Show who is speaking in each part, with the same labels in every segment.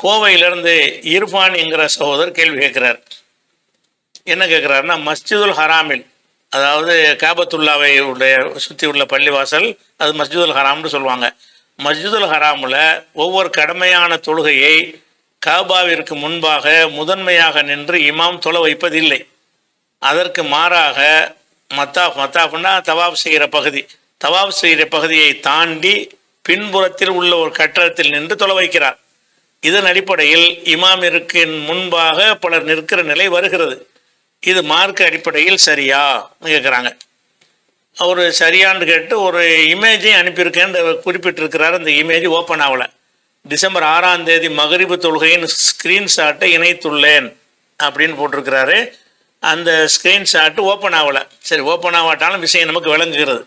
Speaker 1: கோவையிலேருந்து இர்ஃபான் என்கிற சகோதரர் கேள்வி கேட்குறார். என்ன கேட்குறாருன்னா, மஸ்ஜிதுல் ஹராமில், அதாவது காபத்துல்லாவை உடைய சுற்றி உள்ள பள்ளிவாசல், அது மஸ்ஜிதுல் ஹராம்னு சொல்லுவாங்க. மஸ்ஜிதுல் ஹராமில் ஒவ்வொரு கடமையான தொழுகையை காபாவிற்கு முன்பாக முதன்மையாக நின்று இமாம் தொலை வைப்பதில்லை. அதற்கு மாறாக மத்தாஃப்னா தவாப் செய்கிற பகுதி, தவாப் செய்கிற பகுதியை தாண்டி பின்புறத்தில் உள்ள ஒரு கட்டடத்தில் நின்று தொலை வைக்கிறார். இதன் அடிப்படையில் இமாமிற்கு முன்பாக பலர் நிற்கிற நிலை வருகிறது. இது மார்க்க அடிப்படையில் சரியா கேட்குறாங்க. அவர் சரியான்னு கேட்டு ஒரு இமேஜையும் அனுப்பியிருக்கேன்னு குறிப்பிட்டிருக்கிறார். அந்த இமேஜ் ஓப்பன் ஆகலை. டிசம்பர் 6ஆம் தேதி மகரிபு தொழுகையின் ஸ்க்ரீன்ஷாட்டை இணைத்துள்ளேன் அப்படின்னு போட்டிருக்கிறாரு. அந்த ஸ்க்ரீன்ஷாட்டு ஓப்பன் ஆகலை. சரி, ஓப்பன் ஆகாட்டாலும் விஷயம் நமக்கு விளங்குகிறது.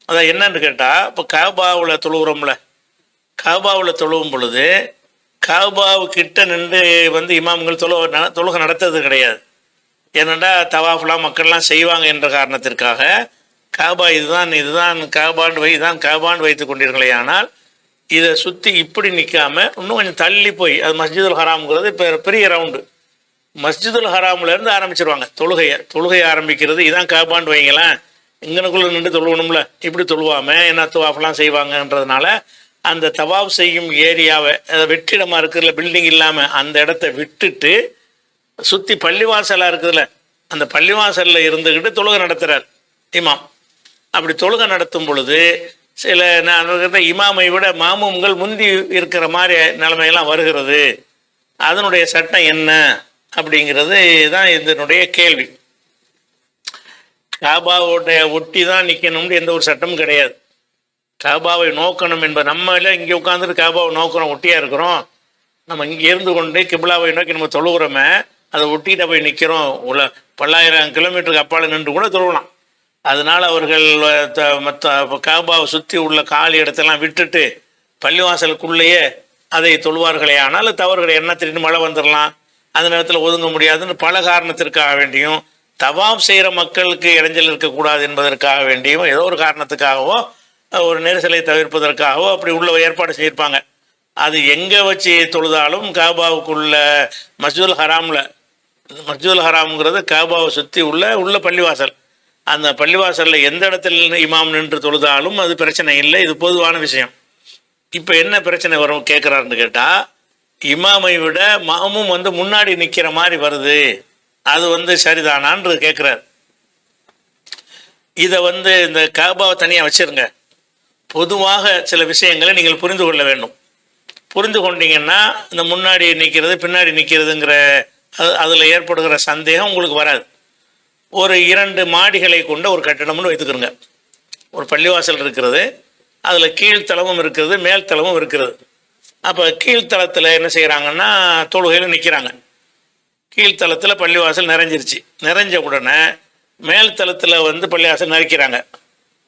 Speaker 1: அதான் என்னன்னு கேட்டால், இப்போ காபாவில் தொழுகிறோம்ல, காபாவில் தொழுவும் பொழுது காபாவுக்கிட்ட நின்று இமாம்கள் தொழுகை நடத்துறது கிடையாது. ஏனெண்டா தவாஃப்லாம் மக்கள்லாம் செய்வாங்க என்ற காரணத்திற்காக காபா இதுதான் காபான்னு வைத்து கொண்டீர்களே. ஆனால் இதை சுற்றி இப்படி நிற்காமல் இன்னும் கொஞ்சம் தள்ளி போய், அது மஸ்ஜிதுல் ஹராம்ங்கிறது பெரிய ரவுண்டு, மஸ்ஜிதுல் ஹராம்லேருந்து ஆரம்பிச்சிருவாங்க தொழுகையை ஆரம்பிக்கிறது. இதான் காபான்னு வைங்களேன், இங்கனுக்குள்ளே நின்று தொழுவணும்ல, இப்படி தொழுவாமல் என்ன தவாஃப்லாம் செய்வாங்கன்றதுனால அந்த தவாஃப் செய்யும் ஏரியாவை, வெற்றிடமாக இருக்கிறதுல பில்டிங் இல்லாமல் அந்த இடத்த விட்டுட்டு சுற்றி பள்ளிவாசலாக இருக்குதுல்ல, அந்த பள்ளிவாசலில் இருந்துக்கிட்டு தொழுகை நடத்துகிறார் இமாம். அப்படி தொழுகை நடத்தும் பொழுது சில இமாமை விட மாமும்கள் முந்தி இருக்கிற மாதிரி நிலைமையெல்லாம் வருகிறது. அதனுடைய சட்டம் என்ன அப்படிங்கிறது தான் இதனுடைய கேள்வி. காபாவோடைய ஒட்டி தான் நிற்கணும்னு எந்த ஒரு சட்டமும் கிடையாது. காபாவை நோக்கணும் என்பது, நம்ம இல்லை இங்கே உட்காந்துட்டு காபாவை நோக்கிறோம், ஒட்டியாக இருக்கிறோம். நம்ம இங்கே இருந்து கொண்டு கிபிலாவை நோக்கி நம்ம தொழுகிறோமே, அதை ஒட்டிகிட்ட போய் நிற்கிறோம். உள்ள பல்லாயிரம் கிலோமீட்டருக்கு அப்பால் நின்று கூட தொழுகலாம். அதனால் அவர்கள் காபாவை சுற்றி உள்ள காலி இடத்தெல்லாம் விட்டுட்டு பள்ளிவாசலுக்குள்ளேயே அதை தொழுவார்களே. ஆனால் தவறுகளை என்ன திடீர்னு மழை வந்துடலாம், அந்த நேரத்தில் ஒதுங்க முடியாதுன்னு பல காரணத்திற்காக வேண்டியும், தவாப் செய்கிற மக்களுக்கு இடைஞ்சல் இருக்கக்கூடாது என்பதற்காக வேண்டியும், ஏதோ ஒரு காரணத்துக்காகவோ ஒரு நெரிசலை தவிர்ப்பதற்காகவோ அப்படி உள்ள ஏற்பாடு செய்திருப்பாங்க. அது எங்கே வச்சு தொழுதாலும் காபாவுக்குள்ள மஸ்ஜிதுல் ஹராம்ங்கிறது காபாவை சுற்றி உள்ள பள்ளிவாசல். அந்த பள்ளிவாசலில் எந்த இடத்துல இமாம் நின்று தொழுதாலும் அது பிரச்சனை இல்லை. இது பொதுவான விஷயம். இப்போ என்ன பிரச்சனை வரும் கேட்குறாருன்னு கேட்டால், இமாமை விட மாமும் முன்னாடி நிற்கிற மாதிரி வருது, அது சரிதானான்னு கேட்குறாரு. இதை இந்த காபாவை தனியாக வச்சுருங்க. பொதுவாக சில விஷயங்களை நீங்கள் புரிந்து கொள்ள வேண்டும். புரிந்து கொண்டீங்கன்னா இந்த முன்னாடி நிற்கிறது பின்னாடி நிற்கிறதுங்கிற அதில் ஏற்படுகிற சந்தேகம் உங்களுக்கு வராது. ஒரு 2 மாடிகளை கொண்ட ஒரு கட்டடம்னு வைத்துக்கிறோங்க. ஒரு பள்ளிவாசல் இருக்கிறது, அதில் கீழ்த்தளமும் இருக்கிறது, மேல்தளமும் இருக்கிறது. அப்போ கீழ்த்தளத்தில் என்ன செய்கிறாங்கன்னா தொழுகையில் நிற்கிறாங்க. கீழ்த்தளத்தில் பள்ளிவாசல் நிறைஞ்சிருச்சு. நிறைஞ்ச உடனே மேல்தளத்தில் பள்ளிவாசல் நிறைக்கிறாங்க.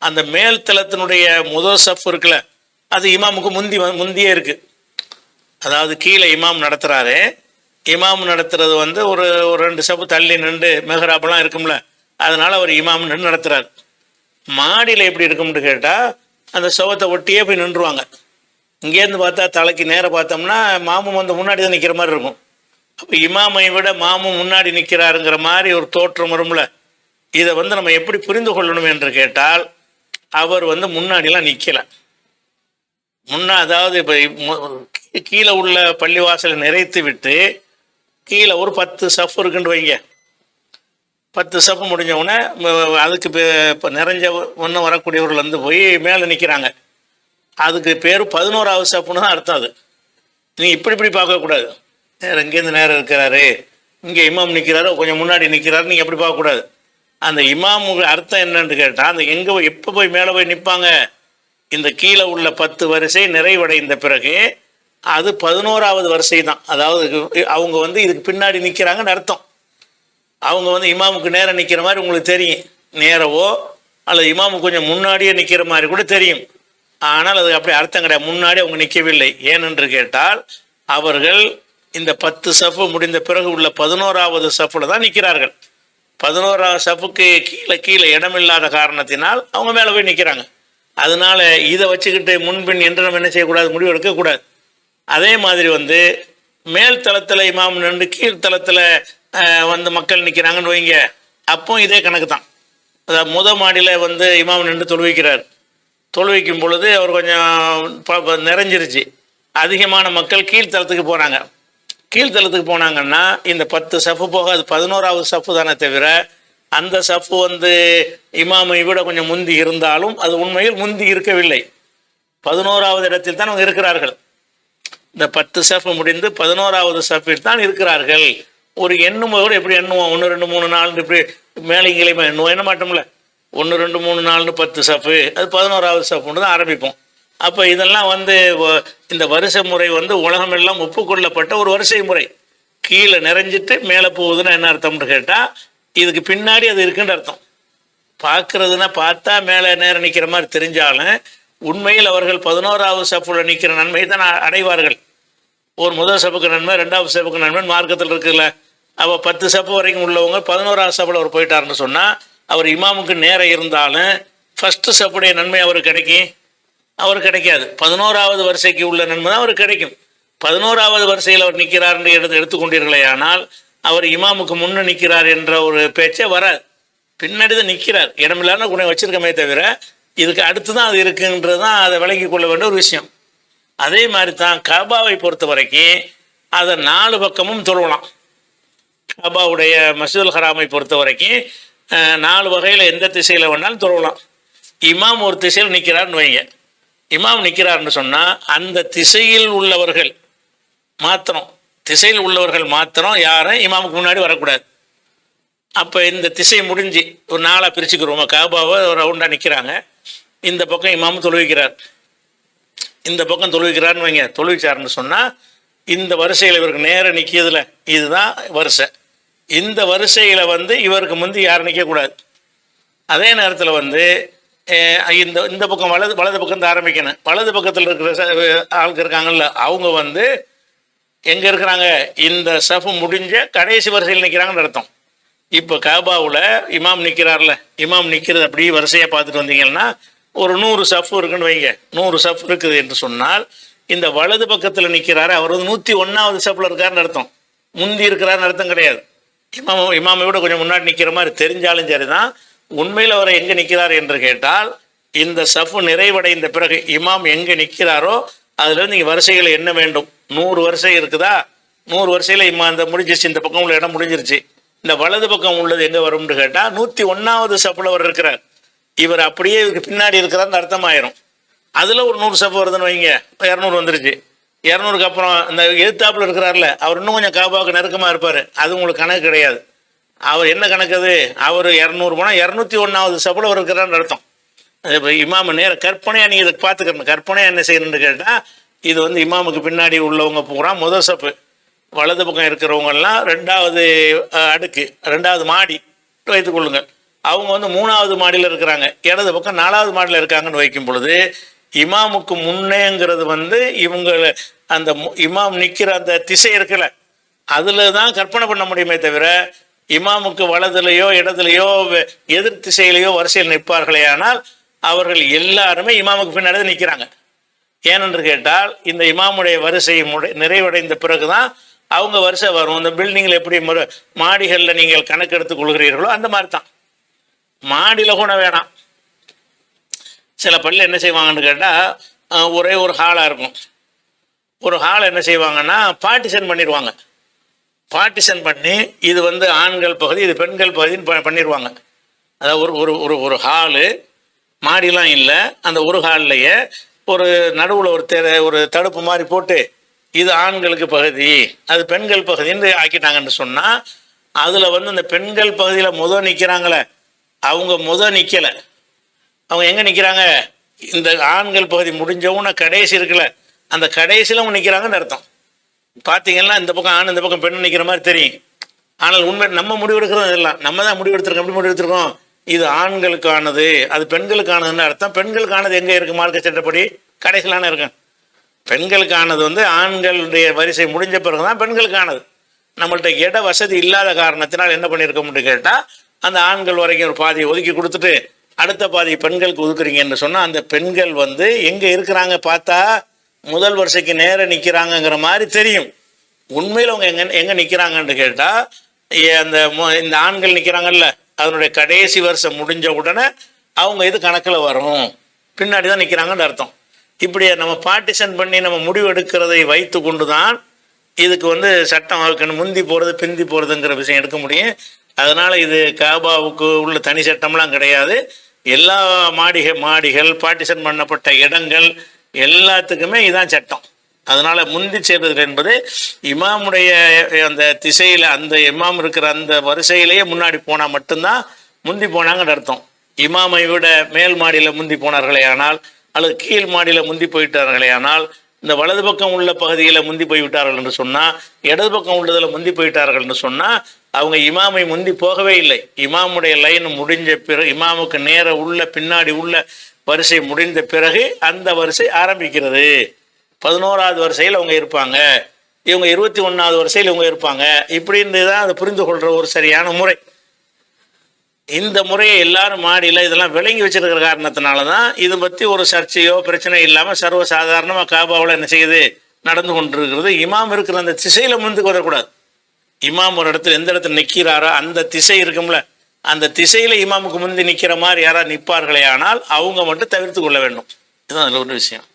Speaker 1: அந்த மேல்தளத்தினுடைய முதல் சஃப் இருக்குல்ல, அது இமாமுக்கு முந்தியே இருக்குது. அதாவது கீழே இமாம் நடத்துகிறாரு, இமாம் நடத்துறது ஒரு 2 சப்பு தள்ளி நின்று மெஹராபெல்லாம் இருக்கும்ல, அதனால் அவர் இமாம் நின்று நடத்துகிறார். மாடியில் எப்படி இருக்கும்னு கேட்டால் அந்த சவத்தை ஒட்டியே போய் நின்றுவாங்க. இங்கேருந்து பார்த்தா தலைக்கு நேராக பார்த்தோம்னா மாமும் முன்னாடி தான் நிற்கிற மாதிரி இருக்கும். அப்போ இமாமை விட மாமும் முன்னாடி நிற்கிறாருங்கிற மாதிரி ஒரு தோற்றம் வரும்ல. இதை நம்ம எப்படி புரிந்து கொள்ளணும் என்று கேட்டால், அவர் முன்னாடிலாம் நிற்கலை. அதாவது இப்போ கீழே உள்ள பள்ளிவாசலை நிறைத்து விட்டு கீழே ஒரு 10 சஃப் இருக்குன்னு வைங்க. 10 சஃப் முடிஞ்சவுடனே அதுக்கு இப்போ நிறைஞ்ச ஒன்று வரக்கூடியவர்கள் போய் மேலே நிற்கிறாங்க. அதுக்கு பேர் 11ஆவது சஃப்னு தான் அர்த்தம். அது நீங்கள் இப்படி பார்க்கக்கூடாது. இங்கேருந்து நேரம் இருக்கிறாரு, இங்கே இமாம் நிற்கிறாரு, கொஞ்சம் முன்னாடி நிற்கிறாரு, நீங்கள் எப்படி பார்க்கக்கூடாது. அந்த இமாமுக்கு அர்த்தம் என்னன்னு கேட்டால், அந்த எப்போ போய் மேலே போய் நிற்பாங்க, இந்த கீழே உள்ள 10 வரிசை நிறைவடைந்த பிறகு அது 11ஆவது வரிசை தான். அதாவது அவங்க இதுக்கு பின்னாடி நிற்கிறாங்கன்னு அர்த்தம். அவங்க இமாமுக்கு நேரம் நிற்கிற மாதிரி உங்களுக்கு தெரியும், நேரவோ அல்லது இமாமுக்கு கொஞ்சம் முன்னாடியே நிற்கிற மாதிரி கூட தெரியும். ஆனால் அது அப்படி அர்த்தம் கிடையாது. முன்னாடி அவங்க நிற்கவில்லை. ஏனென்று கேட்டால், அவர்கள் இந்த 10 சஃப் முடிந்த பிறகு உள்ள 11ஆவது சஃப்பில் தான் நிற்கிறார்கள். 11ஆவது சஃப்புக்கு கீழே இடமில்லாத காரணத்தினால் அவங்க மேலே போய் நிற்கிறாங்க. அதனால இதை வச்சுக்கிட்டு முன்பின் என்று நம்ம என்ன செய்யக்கூடாது, முடிவு எடுக்கக்கூடாது. அதே மாதிரி வந்து மேல் தளத்தில் இமாம் நின்று கீழ்த்தளத்தில் வந்து மக்கள் நிற்கிறாங்கன்னு வைங்க, அப்போ இதே கணக்கு தான். அதாவது மாடியில் வந்து இமாம் நின்று தொழுவிக்கிறார். தொழுவிக்கும் பொழுது அவர் கொஞ்சம் நிறைஞ்சிருச்சு, அதிகமான மக்கள் கீழ்த்தளத்துக்கு போகிறாங்க. கீழ்த்தளத்துக்கு போனாங்கன்னா இந்த 10 சஃப்பு போக அது 11வது சஃப்பு தானே தவிர, அந்த சஃப்பு வந்து இமாமை விட கொஞ்சம் முந்தி இருந்தாலும் அது உண்மையில் முந்தி இருக்கவில்லை. 11வது இடத்தில் தான் அவங்க இருக்கிறார்கள். இந்த 10 சஃப்பு முடிந்து 11வது சஃப்பில் தான் இருக்கிறார்கள். ஒரு எண்ணும்போது எப்படி எண்ணுவோம்? 1 2 3 4 இப்படி மேலைங்களையுமே எண்ணுவோம், எண்ண மாட்டோம்ல. 1 2 3 4 10 சஃப்பு, அது 11வது சஃப்புன்னு தான் ஆரம்பிப்போம். அப்போ இதெல்லாம் வந்து இந்த வரிசை முறை வந்து உலகமெல்லாம் ஒப்புக்கொள்ளப்பட்ட ஒரு வரிசை முறை. கீழே நிறைஞ்சிட்டு மேலே போகுதுன்னா என்ன அர்த்தம்னு கேட்டால், இதுக்கு பின்னாடி அது இருக்குன்ற அர்த்தம். பார்க்குறதுன்னா பார்த்தா மேலே நேரம் நிற்கிற மாதிரி தெரிஞ்சாலும் உண்மையில் அவர்கள் 11வது சஃப்பில் நிற்கிற நன்மை தான் அடைவார்கள். ஒரு முதல் சப்புக்கு நன்மை, 2வது சப்புக்கு நன்மை மார்க்கத்தில் இருக்குல்ல. அப்போ 10 சப்பு வரைக்கும் உள்ளவங்க 11வது சப்பில் அவர் போயிட்டாருன்னு சொன்னால், அவர் இமாமுக்கு நேரம் இருந்தாலும் ஃபஸ்ட்டு சப்புடைய நன்மை அவருக்கு கிடைக்கும்? அவர் கிடைக்காது. 11வது வரிசைக்கு உள்ள நன்மை தான் அவருக்கு கிடைக்கும். 11வது வரிசையில் அவர் நிற்கிறார் என்று எடுத்துக்கொண்டீர்களே, ஆனால் அவர் இமாமுக்கு முன்னே நிற்கிறார் என்ற ஒரு பேச்சே வராது. பின்னாடி தான் நிற்கிறார், இடமில்லாத குணம் வச்சிருக்கமே தவிர இதுக்கு அடுத்து தான் அது இருக்குன்றது தான் அதை விளங்கி கொள்ள வேண்டிய ஒரு விஷயம். அதே மாதிரி தான் காபாவை பொறுத்த வரைக்கும் அதை 4 பக்கமும் தொழுவலாம். காபாவுடைய மஸ்ஜிதுல் ஹராமை பொறுத்த வரைக்கும் 4 வகையில் எந்த திசையில் வேணாலும் தொழுவலாம். இமாம் ஒரு திசையில் நிற்கிறார்னு வைங்க, இமாம் நிற்கிறார்னு சொன்னால் அந்த திசையில் உள்ளவர்கள் மாத்திரம் யாரும் இமாமுக்கு முன்னாடி வரக்கூடாது. அப்போ இந்த திசை முடிஞ்சு ஒரு 4ஆக பிரிச்சுக்கிறோம். காபாவை ஒரு ரவுண்டாக நிற்கிறாங்க, இந்த பக்கம் இமாம் தொழுவிக்கிறார், இந்த பக்கம் தொழுவிக்கிறார்னு வைங்க. தொழுவிச்சார்னு சொன்னால் இந்த வரிசையில் இவருக்கு நேரம் நிற்கியதில்ல, இதுதான் வரிசை. இந்த வரிசையில் வந்து இவருக்கு முந்தி யாரும் நிற்கக்கூடாது. அதே நேரத்தில் வந்து இந்த பக்கம் வலது பக்கம் தான் ஆரம்பிக்கணும். வலது பக்கத்தில் இருக்கிற ஆளுக்கு இருக்காங்கல்ல, அவங்க வந்து எங்கே இருக்கிறாங்க? இந்த சஃபு முடிஞ்ச கடைசி வரிசையில் நிற்கிறாங்கன்னு அர்த்தம். இப்போ காபாவில் இமாம் நிற்கிறார்ல, இமாம் நிற்கிறது அப்படியே வரிசையாக பார்த்துட்டு வந்தீங்கன்னா ஒரு 100 சஃப் இருக்குன்னு வைங்க. 100 சஃப் இருக்குது என்று சொன்னால் இந்த வலது பக்கத்தில் நிற்கிறாரு, அவர் வந்து 101வது சஃப்பில் இருக்காருன்னு அர்த்தம். முந்தி இருக்கிறாருன்னு அர்த்தம் கிடையாது. இமாமை விட கொஞ்சம் முன்னாடி நிற்கிற மாதிரி தெரிஞ்சாலும் சரி தான். உண்மையில் அவர் எங்கே நிற்கிறார் என்று கேட்டால், இந்த சஃபு நிறைவடைந்த பிறகு இமாம் எங்கே நிற்கிறாரோ அதுலேருந்து நீங்கள் வரிசைகளை என்ன வேண்டும். 100 வரிசை இருக்குதா, 100 வரிசையில் இந்த முடிஞ்சிருச்சு, இந்த பக்கம் உள்ள இடம் முடிஞ்சிருச்சு. இந்த வலது பக்கம் உள்ளது எங்கே வரும்னு கேட்டால் 101வது சஃப்பில் அவர் இருக்கிறார். இவர் அப்படியே இவருக்கு பின்னாடி இருக்கிறார்னு அர்த்தமாயிரும். அதில் ஒரு 100 சஃப் வருதுன்னு வைங்க, 200 வந்துருச்சு. 200க்கு அப்புறம் இந்த எதிர்த்தாப்பில் இருக்கிறார்ல, அவர் இன்னும் கொஞ்சம் காபாவுக்கு நெருக்கமாக இருப்பார். அது உங்களுக்கு கணக்கு கிடையாது. அவர் என்ன கணக்கு? அது அவர் 200 போனால் 201வது சஃப்பில் அவர் இருக்கிறார்னு அர்த்தம். இப்போ இமாமு கற்பனையாக நீங்கள் இதை பார்த்துக்கணும். கற்பனையாக என்ன செய்யணும்னு கேட்டால், இது வந்து இமாமுக்கு பின்னாடி உள்ளவங்க பூரா முதல் சப்பு, வலது பக்கம் இருக்கிறவங்கெல்லாம் 2வது அடுக்கு 2வது மாடி வைத்துக் கொள்ளுங்கள். அவங்க வந்து 3வது மாடியில் இருக்கிறாங்க, இடது பக்கம் 4வது மாடியில் இருக்காங்கன்னு வைக்கும் பொழுது இமாமுக்கு முன்னேங்கிறது வந்து இவங்க அந்த இமாம் நிற்கிற அந்த திசை இருக்குல்ல, அதில் தான் கற்பனை பண்ண முடியுமே தவிர இமாமுக்கு வலதுலையோ இடதுலையோ எதிர் திசையிலையோ வரிசையில் நிற்பார்களே, ஆனால் அவர்கள் எல்லாருமே இமாமுக்கு பின்னாடி தான் நிற்கிறாங்க. ஏனென்று கேட்டால், இந்த இமாமுடைய வரிசை நிறைவடைந்த பிறகு தான் அவங்க வரிசை வரும். இந்த பில்டிங்கில் எப்படி மாடிகளில் நீங்கள் கணக்கெடுத்துக் கொள்கிறீர்களோ அந்த மாதிரி தான். மாடியில் கூட வேணாம். சில பள்ளி என்ன செய்வாங்கன்னு கேட்டால், ஒரே ஒரு ஹாலாக இருக்கும். ஒரு ஹால் என்ன செய்வாங்கன்னா பார்ட்டிஷன் பண்ணிடுவாங்க. பார்ட்டிஷன் பண்ணி இது வந்து ஆண்கள் பகுதி, இது பெண்கள் பகுதின்னு பண்ணிடுவாங்க. அதாவது ஒரு ஒரு ஒரு ஹாலு, மாடிலாம் இல்லை, அந்த ஒரு ஹால்லையே ஒரு நடுவில் ஒரு தடுப்பு மாதிரி போட்டு இது ஆண்களுக்கு பகுதி, அது பெண்கள் பகுதின்னு ஆக்கிட்டாங்கன்னு சொன்னால், அதில் வந்து இந்த பெண்கள் பகுதியில் நிற்கிறாங்களே, அவங்க நிற்கலை. அவங்க எங்கே நிற்கிறாங்க? இந்த ஆண்கள் பகுதி முடிஞ்சவுன்னு கடைசி இருக்குல்ல, அந்த கடைசியில் அவங்க நிற்கிறாங்கன்னு அர்த்தம். பார்த்தீங்கன்னா இந்த பக்கம் ஆண், இந்த பக்கம் பெண் நிற்கிற மாதிரி தெரியும். ஆனால் உண்மை நம்ம முடிவெடுக்கிறோம், இதெல்லாம் நம்ம தான் முடிவெடுத்திருக்கோம். எப்படி முடிவெடுத்திருக்கோம்? இது ஆண்களுக்கானது, அது பெண்களுக்கானதுன்னு அர்த்தம். பெண்களுக்கானது எங்கே இருக்குது? மார்க்க சட்டப்படி கடைசியிலான இருக்கும். பெண்களுக்கானது வந்து ஆண்களுடைய வரிசை முடிஞ்ச பிறகு தான் பெண்களுக்கானது. நம்மள்ட்ட இட வசதி இல்லாத காரணத்தினால் என்ன பண்ணியிருக்கோம்னு கேட்டால், அந்த ஆண்கள் வரைக்கும் ஒரு பாதியை ஒதுக்கி கொடுத்துட்டு அடுத்த பாதி பெண்களுக்கு ஒதுக்குறீங்கன்னு சொன்னால், அந்த பெண்கள் வந்து எங்கே இருக்கிறாங்க பார்த்தா முதல் வரிசைக்கு நேர நிற்கிறாங்கங்கிற மாதிரி தெரியும். உண்மையில் அவங்க எங்கே நிற்கிறாங்கன்னு கேட்டால், அந்த இந்த ஆண்கள் நிற்கிறாங்கல்ல, அதனுடைய கடைசி வருஷம் முடிஞ்ச உடனே அவங்க இது கணக்கில் வரும், பின்னாடி தான் நிற்கிறாங்கன்னு அர்த்தம். இப்படி நம்ம பார்ட்டிஷன் பண்ணி நம்ம முடிவு எடுக்கிறதை வைத்து கொண்டு தான் இதுக்கு சட்டம் வைக்கணும். முந்தி போகிறது பிந்தி போகிறதுங்கிற விஷயம் எடுக்க முடியும். அதனால் இது காபாவுக்கு உள்ள தனி சட்டம்லாம் கிடையாது. எல்லா மாடிகள் பார்ட்டிஷன் பண்ணப்பட்ட இடங்கள் எல்லாத்துக்குமே இதான் சட்டம். அதனால் முந்தி சேர்றது என்பது இமாமுடைய அந்த திசையில், அந்த இமாம் இருக்கிற அந்த வரிசையிலேயே முன்னாடி போனால் மட்டும்தான் முந்தி போனாங்கன்னு அர்த்தம். இமாமை விட மேல் மாடியில் முந்தி போனார்களே ஆனால், அல்லது கீழ் மாடியில் முந்தி போயிட்டார்களே ஆனால், இந்த வலது பக்கம் உள்ள பகுதியில் முந்தி போய்விட்டார்கள் என்று சொன்னால், இடது பக்கம் உள்ளதில் முந்தி போயிட்டார்கள் என்று சொன்னால், அவங்க இமாமை முந்தி போகவே இல்லை. இமாமுடைய லைன் முடிஞ்ச பிறகு, இமாமுக்கு நேர உள்ள பின்னாடி உள்ள வரிசை முடிந்த பிறகு அந்த வரிசை ஆரம்பிக்கிறது. 11வது வரிசையில் அவங்க இருப்பாங்க, இவங்க 21வது வரிசையில் இவங்க இருப்பாங்க. இப்படின்னு தான் அதை புரிந்து கொள்கிற ஒரு சரியான முறை. இந்த முறையை எல்லாரும் மாடியில் இதெல்லாம் விளங்கி வச்சிருக்கிற காரணத்தினால தான் இதை பற்றி ஒரு சர்ச்சையோ பிரச்சனை இல்லாமல் சர்வசாதாரணமாக காபாவில் என்ன செய்யுது, நடந்து கொண்டிருக்கிறது. இமாம் இருக்கிற அந்த திசையில் முந்துக்கு வரக்கூடாது. இமாம் ஒரு இடத்துல எந்த இடத்துல நிற்கிறாரோ அந்த திசை இருக்கும்ல, அந்த திசையில் இமாமுக்கு முந்தி நிற்கிற மாதிரி யாராவது நிற்பார்களே ஆனால் அவங்க மட்டும் தவிர்த்து கொள்ள வேண்டும். இதுதான் அதில் ஒரு விஷயம்.